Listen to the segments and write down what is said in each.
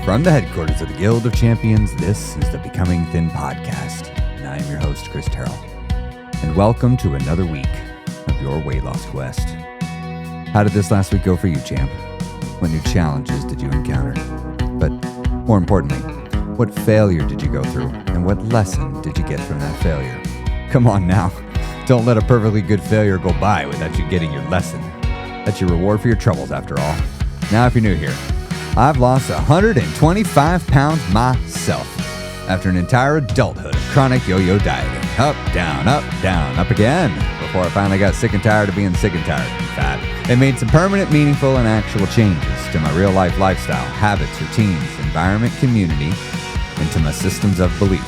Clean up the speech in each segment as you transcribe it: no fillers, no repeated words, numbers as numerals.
From the headquarters of the Guild of Champions, this is the Becoming Thin podcast, and I am your host, Terrell. And welcome to another week of your weight loss quest. How did this last week go for you, champ? What new challenges did you encounter? But more importantly, what failure did you go through, and what lesson did you get from that failure? Come on now, don't let a perfectly good failure go by without you getting your lesson. That's your reward for your troubles, after all. Now, if you're new here, I've lost 125 pounds myself after an entire adulthood of chronic yo-yo dieting. Up, down, up again, before I finally got sick and tired of being sick and tired and fat, and made some permanent, meaningful, and actual changes to my real-life lifestyle, habits, routines, environment, community, and to my systems of belief.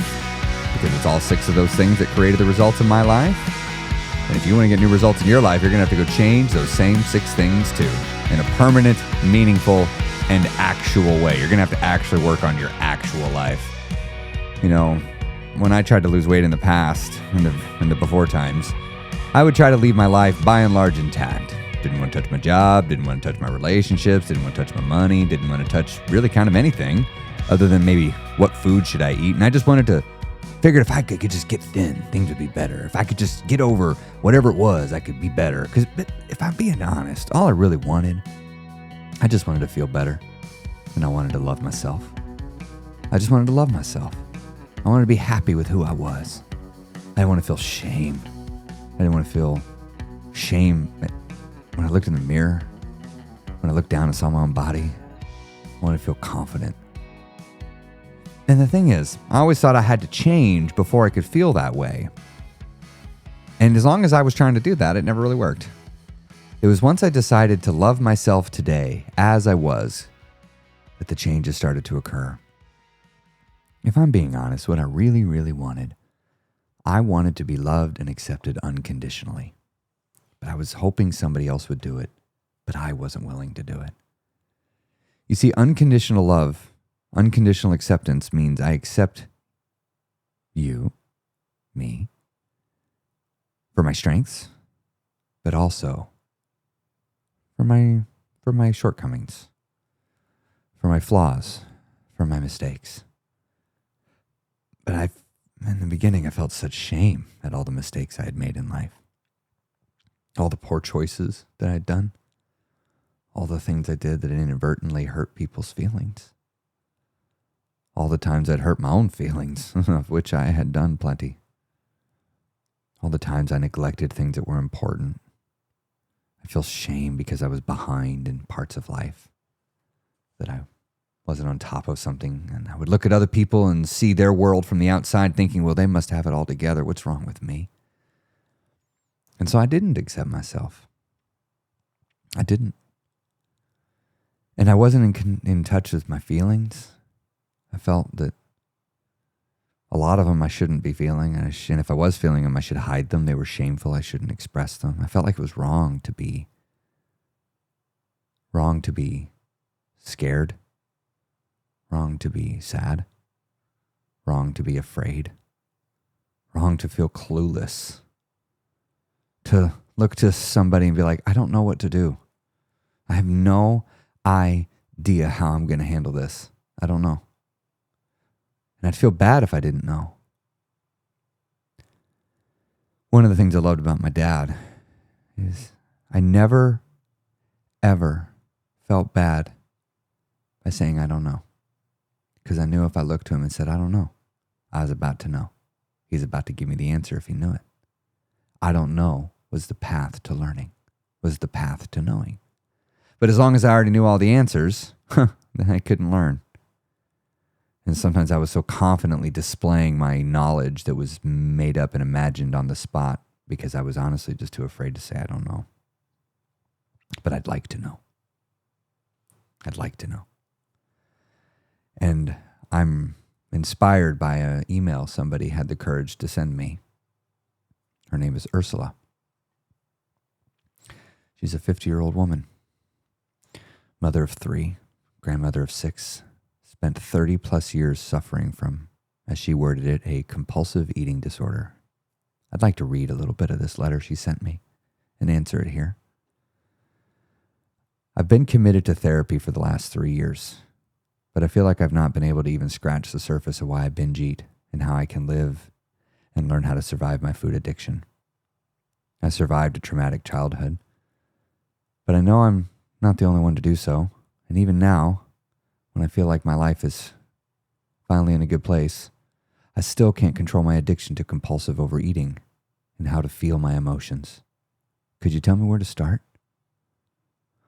Because it's all 6 of those things that created the results in my life. And if you want to get new results in your life, you're going to have to go change those same 6 things too, in a permanent, meaningful, and actual way. You're going to have to actually work on your actual life. You know, when I tried to lose weight in the past, in the before times, I would try to leave my life by and large intact. Didn't want to touch my job, didn't want to touch my relationships, didn't want to touch my money, didn't want to touch really kind of anything other than maybe what food should I eat. And I just wanted to figured if I could just get thin, things would be better. If I could just get over whatever it was, I could be better. Because if I'm being honest, all I really wanted, I just wanted to feel better, and I wanted to love myself. I just wanted to love myself. I wanted to be happy with who I was. I didn't want to feel shame. I didn't want to feel shame when I looked in the mirror, when I looked down and saw my own body. I wanted to feel confident. And the thing is, I always thought I had to change before I could feel that way. And as long as I was trying to do that, it never really worked. It was once I decided to love myself today as I was that the changes started to occur. If I'm being honest, what I really, really wanted, I wanted to be loved and accepted unconditionally. But I was hoping somebody else would do it, but I wasn't willing to do it. You see, unconditional love, unconditional acceptance means I accept you, me, for my strengths, but also for my shortcomings, for my flaws, for my mistakes. But in the beginning, I felt such shame at all the mistakes I had made in life, all the poor choices that I had done, all the things I did that inadvertently hurt people's feelings, all the times I'd hurt my own feelings, of which I had done plenty, all the times I neglected things that were important. I feel shame because I was behind in parts of life, that I wasn't on top of something. And I would look at other people and see their world from the outside thinking, well, they must have it all together. What's wrong with me? And so I didn't accept myself. I didn't. And I wasn't in touch with my feelings. I felt that a lot of them I shouldn't be feeling, and if I was feeling them, I should hide them. They were shameful. I shouldn't express them. I felt like it was wrong to be scared, wrong to be sad, wrong to be afraid, wrong to feel clueless, to look to somebody and be like, I don't know what to do. I have no idea how I'm going to handle this. I don't know. And I'd feel bad if I didn't know. One of the things I loved about my dad is I never, ever felt bad by saying I don't know. Because I knew if I looked to him and said, I don't know, I was about to know. He's about to give me the answer if he knew it. I don't know was the path to learning, was the path to knowing. But as long as I already knew all the answers, then I couldn't learn. And sometimes I was so confidently displaying my knowledge that was made up and imagined on the spot because I was honestly just too afraid to say I don't know. But I'd like to know. I'd like to know. And I'm inspired by an email somebody had the courage to send me. Her name is Ursula. She's a 50-year-old woman, mother of 3, grandmother of 6, spent 30 plus years suffering from, as she worded it, a compulsive eating disorder. I'd like to read a little bit of this letter she sent me and answer it here. I've been committed to therapy for the last 3 years. But I feel like I've not been able to even scratch the surface of why I binge eat and how I can live and learn how to survive my food addiction. I survived a traumatic childhood, but I know I'm not the only one to do so. And even now, when I feel like my life is finally in a good place, I still can't control my addiction to compulsive overeating and how to feel my emotions. Could you tell me where to start?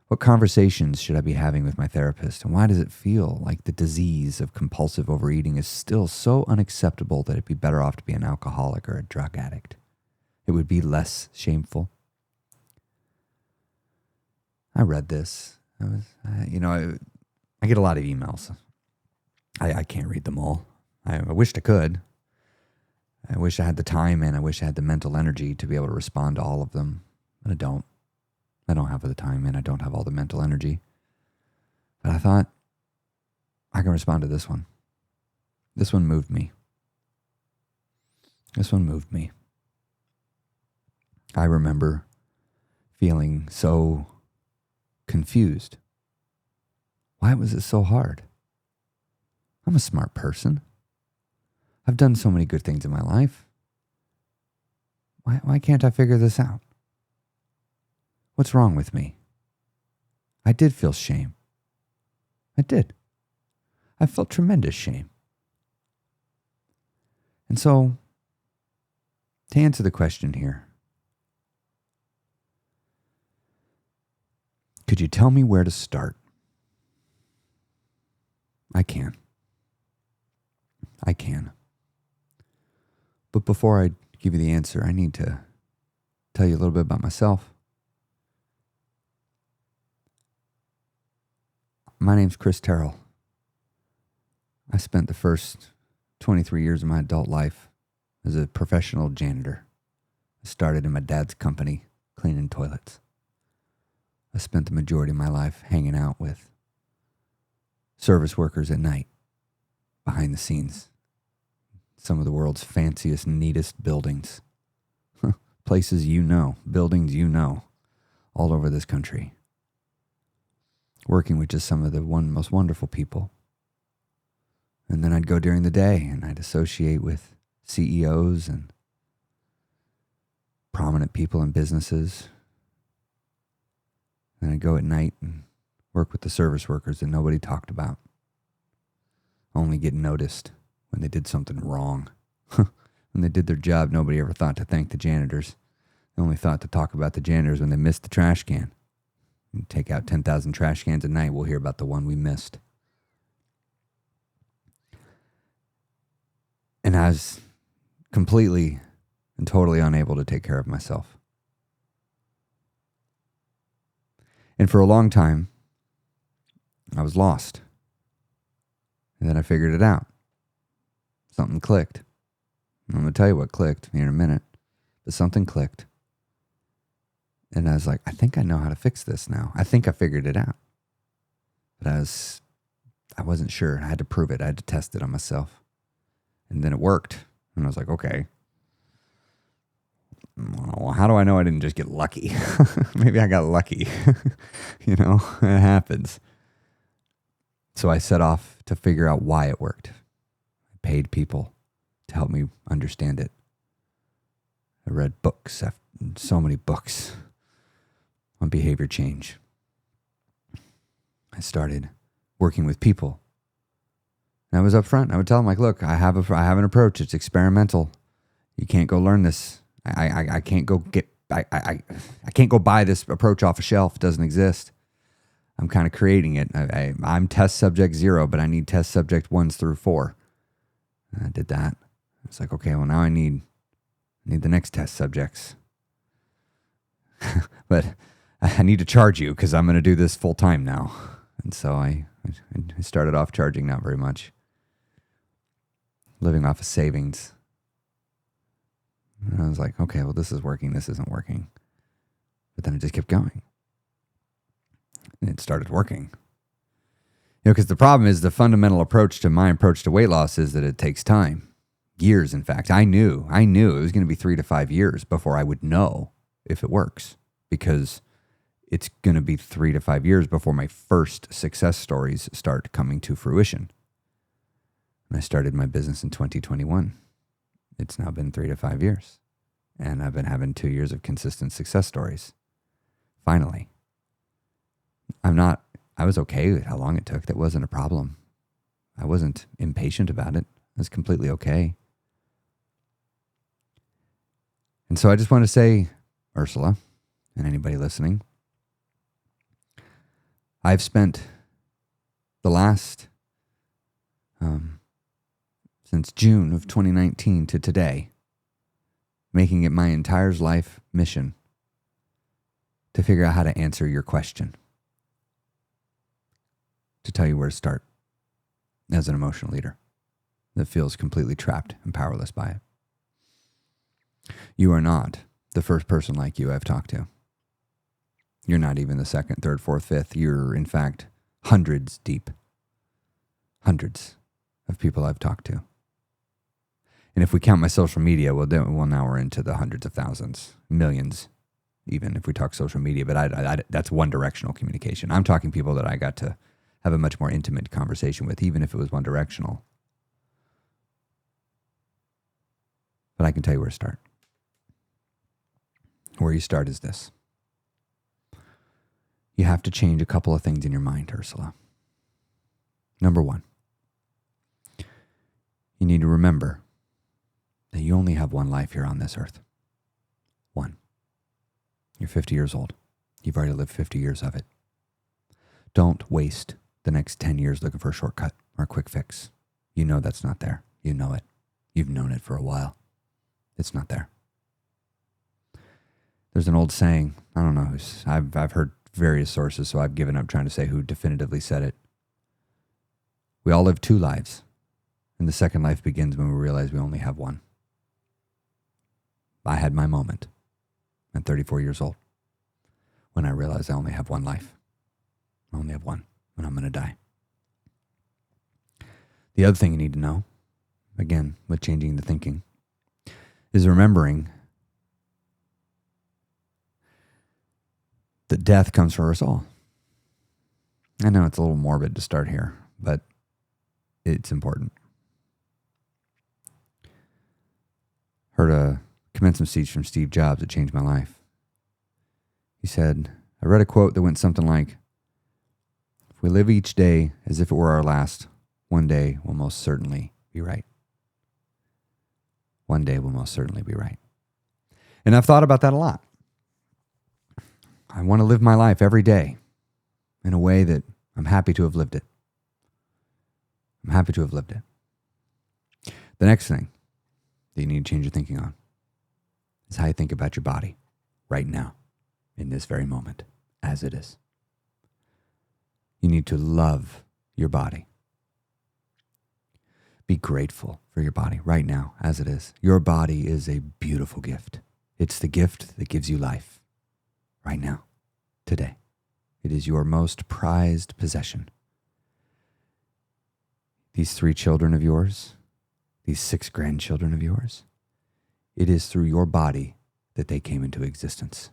What conversations should I be having with my therapist? And why does it feel like the disease of compulsive overeating is still so unacceptable that it'd be better off to be an alcoholic or a drug addict? It would be less shameful. I read this. I get a lot of emails. I can't read them all. I wished I could. I wish I had the time and I wish I had the mental energy to be able to respond to all of them. But I don't. I don't have the time and I don't have all the mental energy. But I thought, I can respond to this one. This one moved me. I remember feeling so confused. Why was it so hard? I'm a smart person. I've done so many good things in my life. Why can't I figure this out? What's wrong with me? I did feel shame. I did. I felt tremendous shame. And so, to answer the question here, could you tell me where to start? I can. But before I give you the answer, I need to tell you a little bit about myself. My name's Chris Terrell. I spent the first 23 years of my adult life as a professional janitor. I started in my dad's company cleaning toilets. I spent the majority of my life hanging out with service workers at night, behind the scenes. Some of the world's fanciest, neatest buildings. Places buildings all over this country. Working with just some of the most wonderful people. And then I'd go during the day and I'd associate with CEOs and prominent people in businesses. Then I'd go at night and work with the service workers that nobody talked about. Only get noticed when they did something wrong. When they did their job, nobody ever thought to thank the janitors. They only thought to talk about the janitors when they missed the trash can. You take out 10,000 trash cans a night, we'll hear about the one we missed. And I was completely and totally unable to take care of myself. And for a long time, I was lost. And then I figured it out. Something clicked. I'm going to tell you what clicked here in a minute. But something clicked. And I was like, I think I know how to fix this now. I think I figured it out. But I wasn't sure. I had to prove it. I had to test it on myself. And then it worked. And I was like, okay. Well, how do I know I didn't just get lucky? Maybe I got lucky. It happens. So I set off to figure out why it worked. I paid people to help me understand it. I read books, so many books on behavior change. I started working with people. And I was upfront. I would tell them, look, I have an approach. It's experimental. You can't go learn this. I can't go I can't go buy this approach off a shelf. It doesn't exist. I'm kind of creating it. I'm test subject 0, but I need test subject 1s through 4. And I did that. It's like, okay, well now I need the next test subjects. But I need to charge you because I'm going to do this full time now. And so I started off charging not very much. Living off of savings. And I was like, okay, well this is working, this isn't working. But then it just kept going. And it started working. Because the problem is the fundamental approach to my approach to weight loss is that it takes time. Years, in fact. I knew it was going to be 3 to 5 years before I would know if it works. Because it's going to be 3 to 5 years before my first success stories start coming to fruition. And I started my business in 2021. It's now been 3 to 5 years. And I've been having 2 years of consistent success stories. Finally. I was okay with how long it took. That wasn't a problem. I wasn't impatient about it. I was completely okay. And so I just want to say, Ursula, and anybody listening, I've spent the last, since June of 2019 to today, making it my entire life mission to figure out how to answer your question, to tell you where to start as an emotional leader that feels completely trapped and powerless by it. You are not the first person like you I've talked to. You're not even the second, third, fourth, fifth. You're, in fact, hundreds deep. Hundreds of people I've talked to. And if we count my social media, well, now we're into the hundreds of thousands, millions, even if we talk social media. But that's one-directional communication. I'm talking people that I got to have a much more intimate conversation with, even if it was one-directional. But I can tell you where to start. Where you start is this. You have to change a couple of things in your mind, Ursula. Number one, you need to remember that you only have one life here on this earth. One. You're 50 years old. You've already lived 50 years of it. Don't waste the next 10 years looking for a shortcut or a quick fix. You know that's not there. You know it. You've known it for a while. It's not there. There's an old saying, I don't know who's, I've heard various sources, so I've given up trying to say who definitively said it. We all live two lives, and the second life begins when we realize we only have one. I had my moment at 34 years old when I realized I only have one life. I only have one, and I'm going to die. The other thing you need to know, again, with changing the thinking, is remembering that death comes for us all. I know it's a little morbid to start here, but it's important. Heard a commencement speech from Steve Jobs that changed my life. He said, I read a quote that went something like, if we live each day as if it were our last, one day will most certainly be right. One day will most certainly be right. And I've thought about that a lot. I want to live my life every day in a way that I'm happy to have lived it. I'm happy to have lived it. The next thing that you need to change your thinking on is how you think about your body right now, in this very moment, as it is. You need to love your body. Be grateful for your body right now, as it is. Your body is a beautiful gift. It's the gift that gives you life. Right now, today. It is your most prized possession. These 3 children of yours, these 6 grandchildren of yours, it is through your body that they came into existence.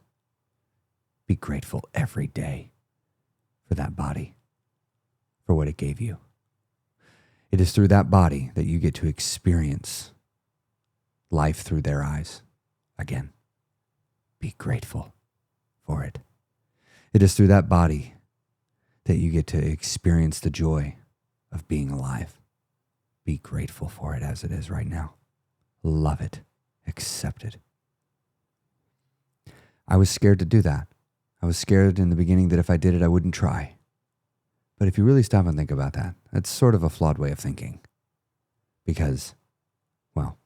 Be grateful every day for that body, for what it gave you. It is through that body that you get to experience life through their eyes again. Be grateful for it. It is through that body that you get to experience the joy of being alive. Be grateful for it as it is right now. Love it. Accept it. I was scared to do that. I was scared in the beginning that if I did it, I wouldn't try. But if you really stop and think about that, that's sort of a flawed way of thinking. Because, well,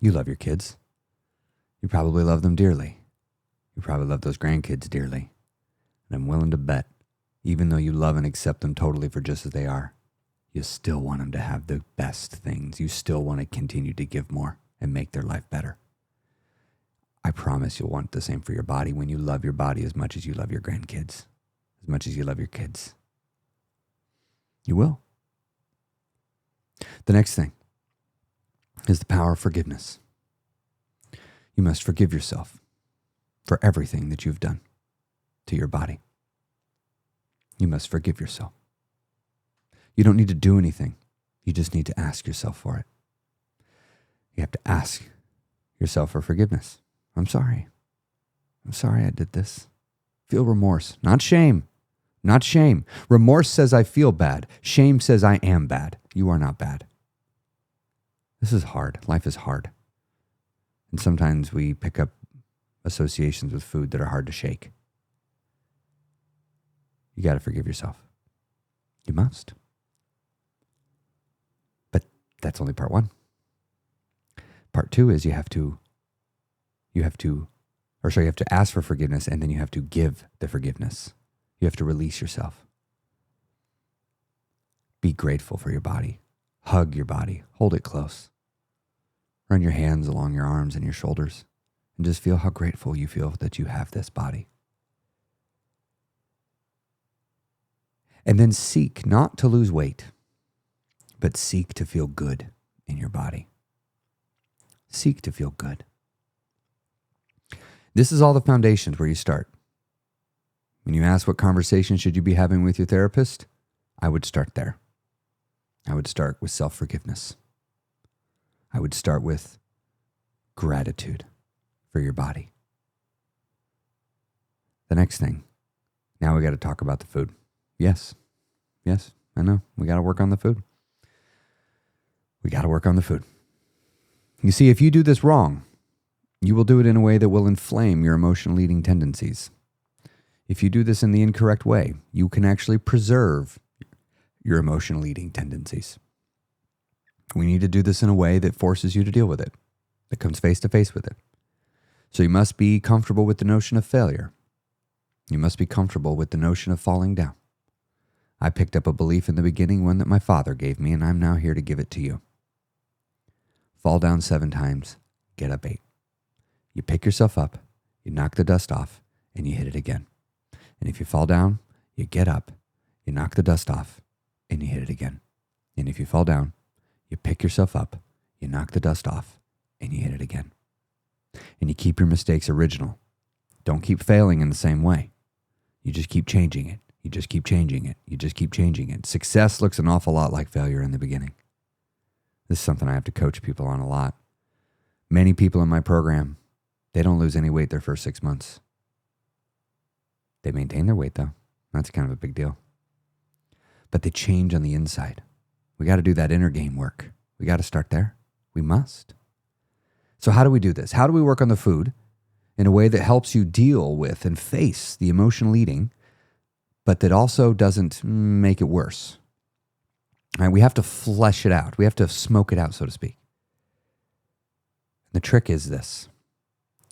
you love your kids. You probably love them dearly. You probably love those grandkids dearly. And I'm willing to bet, even though you love and accept them totally for just as they are, you still want them to have the best things. You still want to continue to give more and make their life better. I promise you'll want the same for your body when you love your body as much as you love your grandkids, as much as you love your kids. You will. The next thing is the power of forgiveness. You must forgive yourself for everything that you've done. to your body. You must forgive yourself. You don't need to do anything. You just need to ask yourself for it. You have to ask yourself for forgiveness. I'm sorry. I'm sorry I did this. Feel remorse, not shame. Not shame. Remorse says I feel bad. Shame says I am bad. You are not bad. This is hard. Life is hard. And sometimes we pick up associations with food that are hard to shake. You got to forgive yourself. You must. But that's only part one. Part two is you have to ask for forgiveness, and then you have to give the forgiveness. You have to release yourself. Be grateful for your body. Hug your body. Hold it close. Run your hands along your arms and your shoulders, and just feel how grateful you feel that you have this body. And then seek not to lose weight, but seek to feel good in your body. Seek to feel good. This is all the foundations where you start. When you ask what conversation should you be having with your therapist, I would start there. I would start with self-forgiveness. I would start with gratitude for your body. The next thing, now we got to talk about the food. Yes, I know. We got to work on the food. We got to work on the food. You see, if you do this wrong, you will do it in a way that will inflame your emotional eating tendencies. If you do this in the incorrect way, you can actually preserve your emotional eating tendencies. We need to do this in a way that forces you to deal with it, that comes face to face with it. So you must be comfortable with the notion of failure. You must be comfortable with the notion of falling down. I picked up a belief in the beginning, one that my father gave me, and I'm now here to give it to you. Fall down 7 times, get up 8. You pick yourself up, you knock the dust off, and you hit it again. And if you fall down, you get up, you knock the dust off, and you hit it again. And if you fall down, you pick yourself up, you knock the dust off, and you hit it again. And you keep your mistakes original. Don't keep failing in the same way. You just keep changing it. You just keep changing it. You just keep changing it. Success looks an awful lot like failure in the beginning. This is something I have to coach people on a lot. Many people in my program, they don't lose any weight their first 6 months. They maintain their weight though. That's kind of a big deal. But they change on the inside. We got to do that inner game work. We got to start there. We must. So how do we do this? How do we work on the food in a way that helps you deal with and face the emotional eating, but that also doesn't make it worse? All right, we have to flesh it out. We have to smoke it out, so to speak. The trick is this.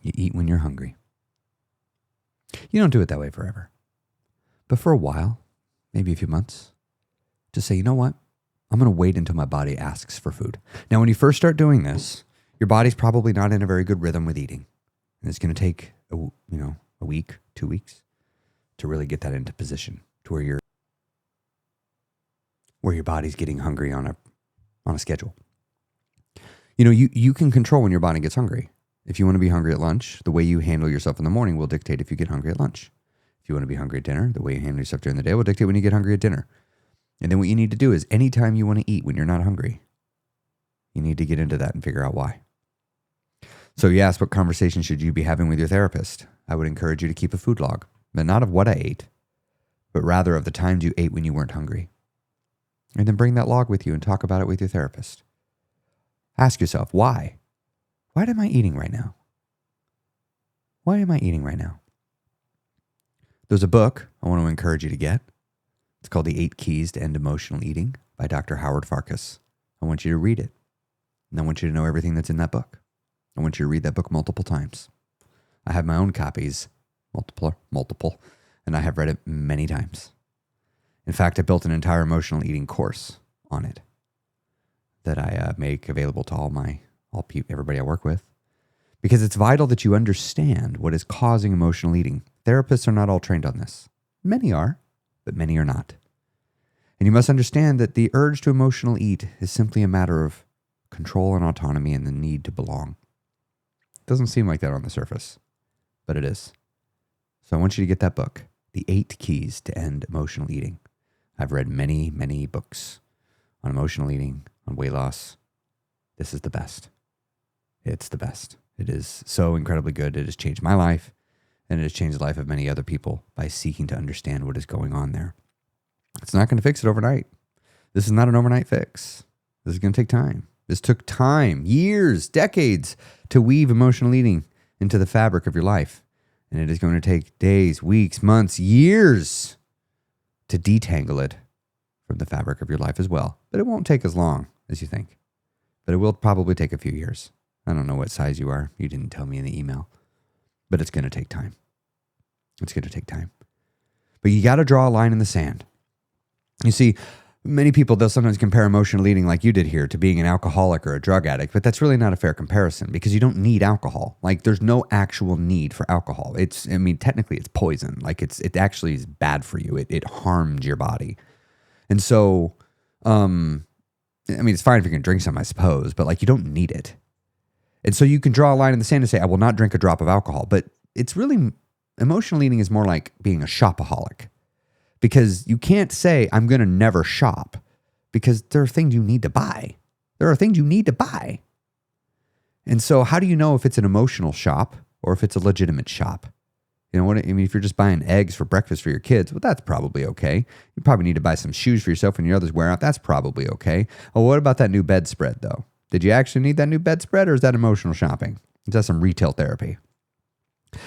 You eat when you're hungry. You don't do it that way forever. But for a while, maybe a few months, just say, you know what? I'm going to wait until my body asks for food. Now, when you first start doing this, your body's probably not in a very good rhythm with eating. And it's going to take a week, 2 weeks to really get that into position to where your body's getting hungry on a schedule. You can control when your body gets hungry. If you want to be hungry at lunch, the way you handle yourself in the morning will dictate if you get hungry at lunch. If you want to be hungry at dinner, the way you handle yourself during the day will dictate when you get hungry at dinner. And then what you need to do is anytime you want to eat when you're not hungry, you need to get into that and figure out why. So you asked, what conversation should you be having with your therapist? I would encourage you to keep a food log, but not of what I ate, but rather of the times you ate when you weren't hungry. And then bring that log with you and talk about it with your therapist. Ask yourself, why? Why am I eating right now? Why am I eating right now? There's a book I want to encourage you to get. It's called The 8 Keys to End Emotional Eating by Dr. Howard Farkas. I want you to read it. And I want you to know everything that's in that book. I want you to read that book multiple times. I have my own copies, multiple, and I have read it many times. In fact, I built an entire emotional eating course on it that I make available to everybody I work with, because it's vital that you understand what is causing emotional eating. Therapists are not all trained on this. Many are, but many are not. And you must understand that the urge to emotional eat is simply a matter of control and autonomy and the need to belong. It doesn't seem like that on the surface, but it is. So I want you to get that book, The 8 Keys to End Emotional Eating. I've read many, many books on emotional eating, on weight loss. This is the best. It's the best. It is so incredibly good. It has changed my life, and it has changed the life of many other people by seeking to understand what is going on there. It's not going to fix it overnight. This is not an overnight fix. This is going to take time. This took time, years, decades to weave emotional eating into the fabric of your life. And it is going to take days, weeks, months, years to detangle it from the fabric of your life as well. But it won't take as long as you think. But it will probably take a few years. I don't know what size you are. You didn't tell me in the email. But it's going to take time. It's going to take time. But you got to draw a line in the sand. You see, many people, they'll sometimes compare emotional eating like you did here to being an alcoholic or a drug addict, but that's really not a fair comparison because you don't need alcohol. Like there's no actual need for alcohol. Technically it's poison. Like it actually is bad for you. It harmed your body. And so, it's fine if you can drink some, I suppose, but like you don't need it. And so you can draw a line in the sand and say, I will not drink a drop of alcohol, but it's really, emotional eating is more like being a shopaholic. Because you can't say, I'm going to never shop, because there are things you need to buy. There are things you need to buy. And so how do you know if it's an emotional shop or if it's a legitimate shop? You know what I mean? If you're just buying eggs for breakfast for your kids, well, that's probably okay. You probably need to buy some shoes for yourself when your others wear out. That's probably okay. Well, what about that new bedspread, though? Did you actually need that new bedspread, or is that emotional shopping? Is that some retail therapy?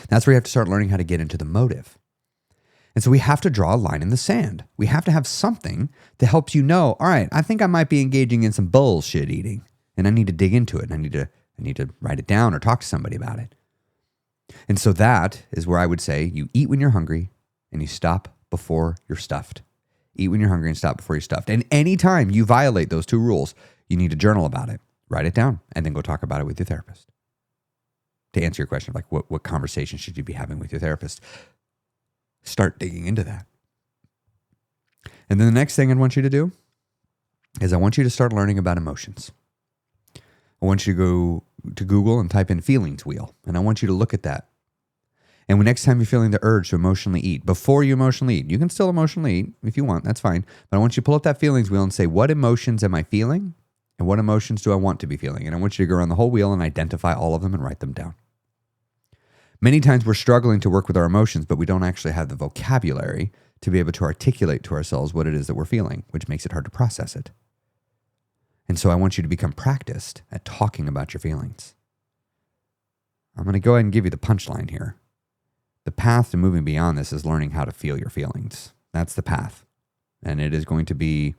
That's where you have to start learning how to get into the motive. And so we have to draw a line in the sand. We have to have something that helps you know, all right, I think I might be engaging in some bullshit eating, and I need to dig into it, and I need to write it down or talk to somebody about it. And so that is where I would say you eat when you're hungry and you stop before you're stuffed. Eat when you're hungry and stop before you're stuffed. And anytime you violate those 2 rules, you need to journal about it, write it down, and then go talk about it with your therapist. To answer your question of like what conversation should you be having with your therapist? Start digging into that. And then the next thing I want you to do is I want you to start learning about emotions. I want you to go to Google and type in feelings wheel. And I want you to look at that. And when next time you're feeling the urge to emotionally eat, before you emotionally eat, you can still emotionally eat if you want, that's fine. But I want you to pull up that feelings wheel and say, what emotions am I feeling? And what emotions do I want to be feeling? And I want you to go around the whole wheel and identify all of them and write them down. Many times we're struggling to work with our emotions, but we don't actually have the vocabulary to be able to articulate to ourselves what it is that we're feeling, which makes it hard to process it. And so I want you to become practiced at talking about your feelings. I'm going to go ahead and give you the punchline here. The path to moving beyond this is learning how to feel your feelings. That's the path. And it is going to be,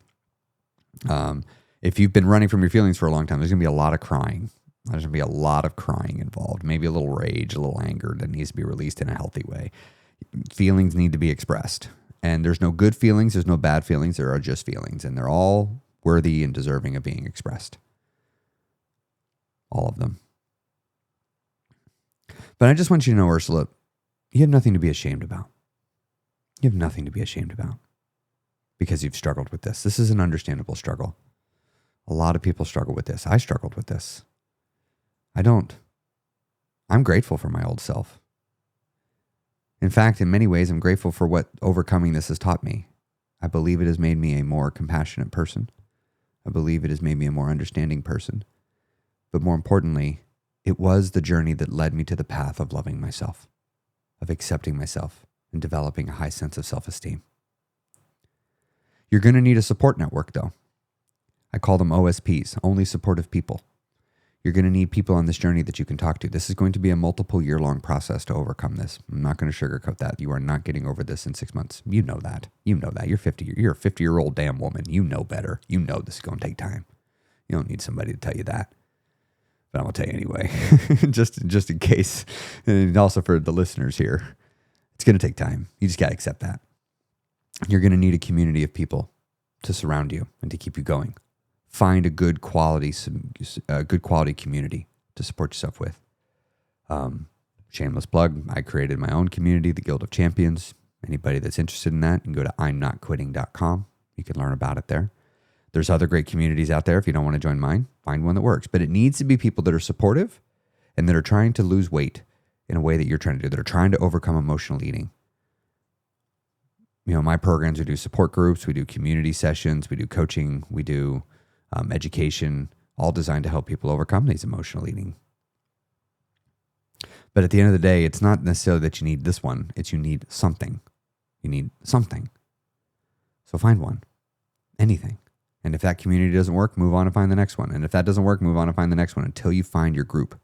if you've been running from your feelings for a long time, there's going to be a lot of crying. There's going to be a lot of crying involved, maybe a little rage, a little anger that needs to be released in a healthy way. Feelings need to be expressed. And there's no good feelings, there's no bad feelings, there are just feelings. And they're all worthy and deserving of being expressed. All of them. But I just want you to know, Ursula, you have nothing to be ashamed about. You have nothing to be ashamed about because you've struggled with this. This is an understandable struggle. A lot of people struggle with this. I struggled with this. I don't. I'm grateful for my old self. In fact, in many ways, I'm grateful for what overcoming this has taught me. I believe it has made me a more compassionate person. I believe it has made me a more understanding person. But more importantly, it was the journey that led me to the path of loving myself, of accepting myself, and developing a high sense of self-esteem. You're going to need a support network, though. I call them OSPs, only supportive people. You're going to need people on this journey that you can talk to. This is going to be a multiple year-long process to overcome this. I'm not going to sugarcoat that. You are not getting over this in 6 months. You know that. You know that. You're a 50-year-old damn woman. You know better. You know this is going to take time. You don't need somebody to tell you that. But I'm going to tell you anyway, just in case. And also for the listeners here, it's going to take time. You just got to accept that. You're going to need a community of people to surround you and to keep you going. Find a good quality community to support yourself with. Shameless plug, I created my own community, the Guild of Champions. Anybody that's interested in that, you can go to imnotquitting.com. You can learn about it there. There's other great communities out there. If you don't want to join mine, find one that works. But it needs to be people that are supportive and that are trying to lose weight in a way that you're trying to do, that are trying to overcome emotional eating. My programs, we do support groups, we do community sessions, we do coaching, we do education, all designed to help people overcome these emotional eating. But at the end of the day, it's not necessarily that you need this one, it's you need something. You need something. So find one, anything. And if that community doesn't work, move on and find the next one. And if that doesn't work, move on and find the next one until you find your group.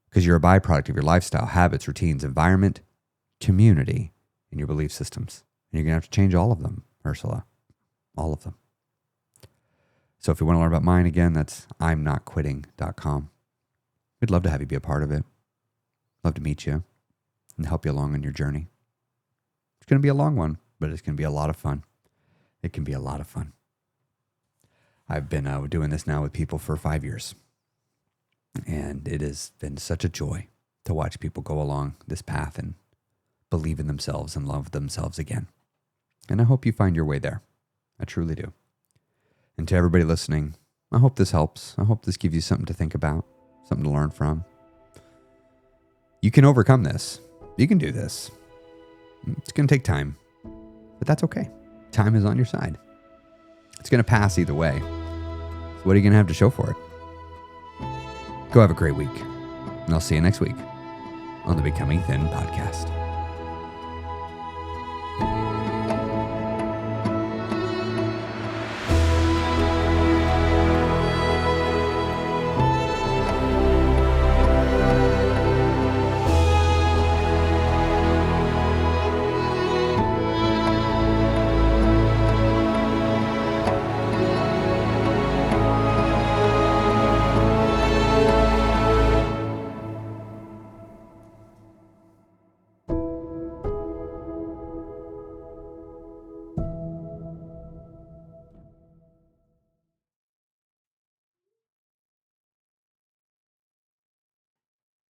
Because you're a byproduct of your lifestyle, habits, routines, environment, community, and your belief systems. And you're going to have to change all of them, Ursula. All of them. So if you want to learn about mine again, that's imnotquitting.com. We'd love to have you be a part of it. Love to meet you and help you along on your journey. It's going to be a long one, but it's going to be a lot of fun. It can be a lot of fun. I've been doing this now with people for 5 years. And it has been such a joy to watch people go along this path and believe in themselves and love themselves again. And I hope you find your way there. I truly do. And to everybody listening, I hope this helps. I hope this gives you something to think about, something to learn from. You can overcome this. You can do this. It's going to take time, but that's okay. Time is on your side. It's going to pass either way. So what are you going to have to show for it? Go have a great week, and I'll see you next week on the Becoming Thin podcast.